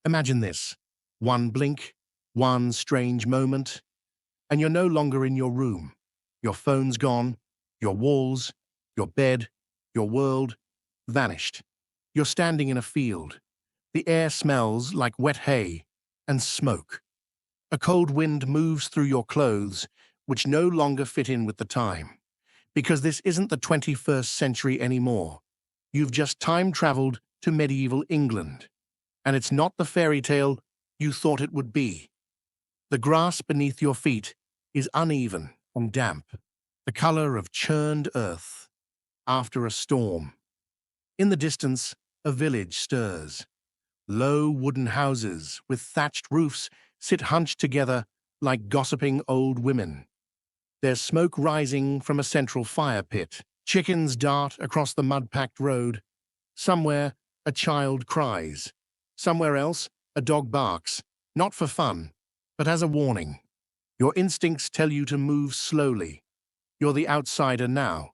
Imagine this. One blink, one strange moment, and you're no longer in your room. Your phone's gone, your walls, your bed, your world vanished. You're standing in a field. The air smells like wet hay and smoke. A cold wind moves through your clothes, which no longer fit in with the time. Because this isn't the 21st century anymore. You've just time-traveled to medieval England. And it's not the fairy tale you thought it would be. The grass beneath your feet is uneven and damp, the color of churned earth after a storm. In the distance, a village stirs. Low wooden houses with thatched roofs sit hunched together like gossiping old women. There's smoke rising from a central fire pit. Chickens dart across the mud-packed road. Somewhere, a child cries. Somewhere else, a dog barks, not for fun, but as a warning. Your instincts tell you to move slowly. You're the outsider now.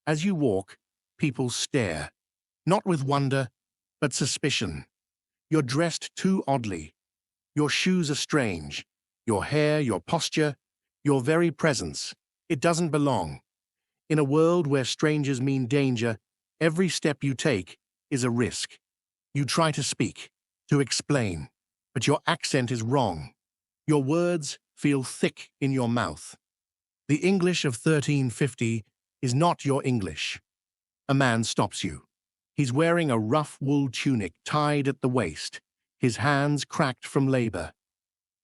As you walk, people stare, not with wonder, but suspicion. You're dressed too oddly. Your shoes are strange. Your hair, your posture, your very presence. It doesn't belong. In a world where strangers mean danger, every step you take is a risk. You try to speak, to explain, but your accent is wrong. Your words feel thick in your mouth. The English of 1350 is not your English. A man stops you. He's wearing a rough wool tunic tied at the waist, his hands cracked from labor.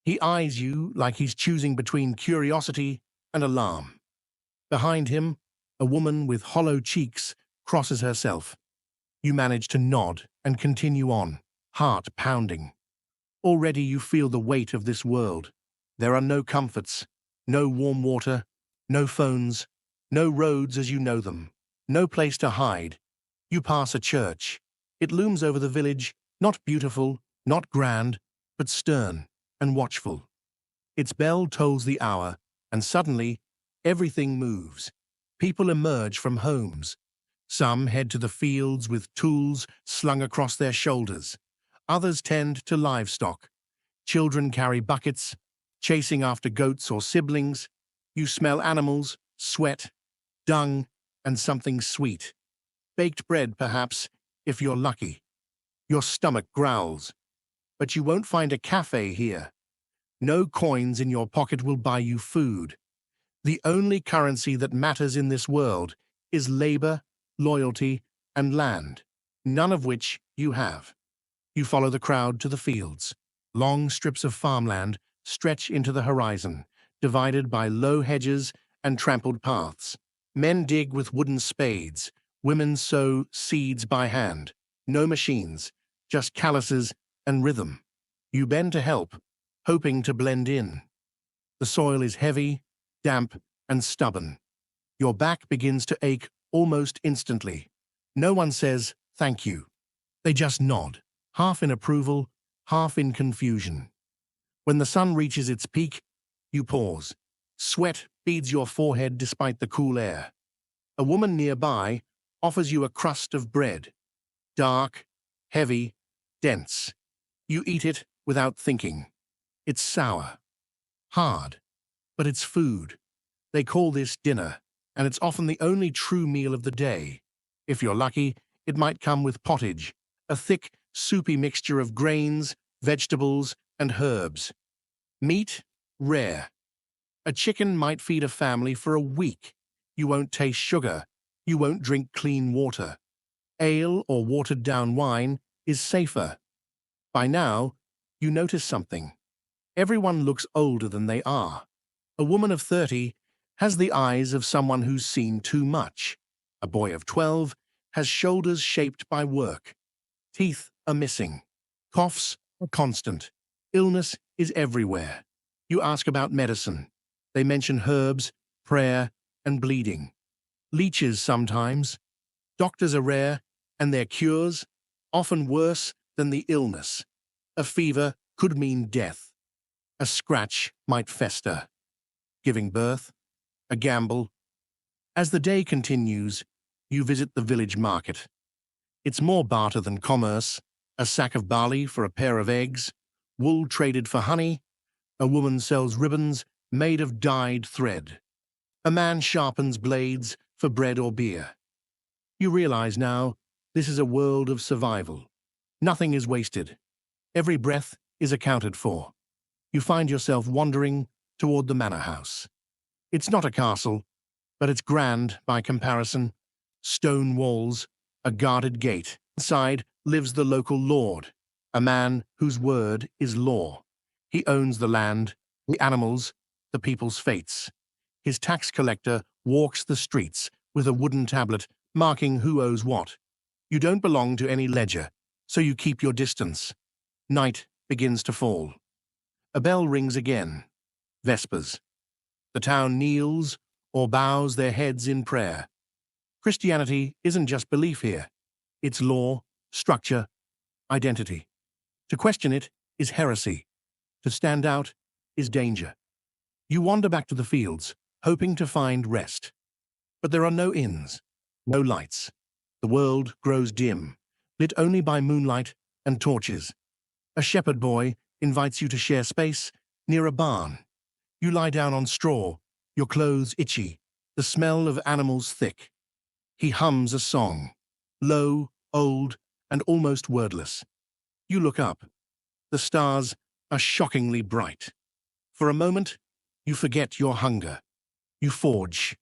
He eyes you like he's choosing between curiosity and alarm. Behind him, a woman with hollow cheeks crosses herself. You manage to nod and continue on, heart pounding. Already you feel the weight of this world. There are no comforts, no warm water, no phones, no roads as you know them, no place to hide. You pass a church. It looms over the village, not beautiful, not grand, but stern and watchful. Its bell tolls the hour, and suddenly, everything moves. People emerge from homes. Some head to the fields with tools slung across their shoulders. Others tend to livestock. Children carry buckets, chasing after goats or siblings. You smell animals, sweat, dung, and something sweet. Baked bread, perhaps, if you're lucky. Your stomach growls. But you won't find a cafe here. No coins in your pocket will buy you food. The only currency that matters in this world is labor, loyalty, and land, none of which you have. You follow the crowd to the fields. Long strips of farmland stretch into the horizon, divided by low hedges and trampled paths. Men dig with wooden spades. Women sow seeds by hand. No machines, just calluses and rhythm. You bend to help, hoping to blend in. The soil is heavy, damp, and stubborn. Your back begins to ache almost instantly. No one says, "Thank you." They just nod, half in approval, half in confusion. When the sun reaches its peak, you pause. Sweat beads your forehead despite the cool air. A woman nearby offers you a crust of bread. Dark, heavy, dense. You eat it without thinking. It's sour, hard, but it's food. They call this dinner, and it's often the only true meal of the day. If you're lucky, it might come with pottage, a thick, soupy mixture of grains, vegetables, and herbs. Meat, rare. A chicken might feed a family for a week. You won't taste sugar. You won't drink clean water. Ale or watered-down wine is safer. By now, you notice something. Everyone looks older than they are. A woman of 30 has the eyes of someone who's seen too much. A boy of 12 has shoulders shaped by work. Teeth are missing. Coughs are constant. Illness is everywhere. You ask about medicine. They mention herbs, prayer, and bleeding. Leeches sometimes. Doctors are rare, and their cures often worse than the illness. A fever could mean death. A scratch might fester. Giving birth, a gamble. As the day continues, you visit the village market. It's more barter than commerce. A sack of barley for a pair of eggs, wool traded for honey, a woman sells ribbons made of dyed thread. A man sharpens blades for bread or beer. You realize now, this is a world of survival. Nothing is wasted. Every breath is accounted for. You find yourself wandering toward the manor house. It's not a castle, but it's grand by comparison. Stone walls, a guarded gate. Inside lives the local lord, a man whose word is law. He owns the land, the animals, the people's fates. His tax collector walks the streets with a wooden tablet marking who owes what. You don't belong to any ledger, so you keep your distance. Night begins to fall. A bell rings again. Vespers. The town kneels or bows their heads in prayer. Christianity isn't just belief here. It's law, structure, identity. To question it is heresy. To stand out is danger. You wander back to the fields, hoping to find rest. But there are no inns, no lights. The world grows dim, lit only by moonlight and torches. A shepherd boy invites you to share space near a barn. You lie down on straw, your clothes itchy, the smell of animals thick. He hums a song, low, old, and almost wordless. You look up. The stars are shockingly bright. For a moment, you forget your hunger. You forge.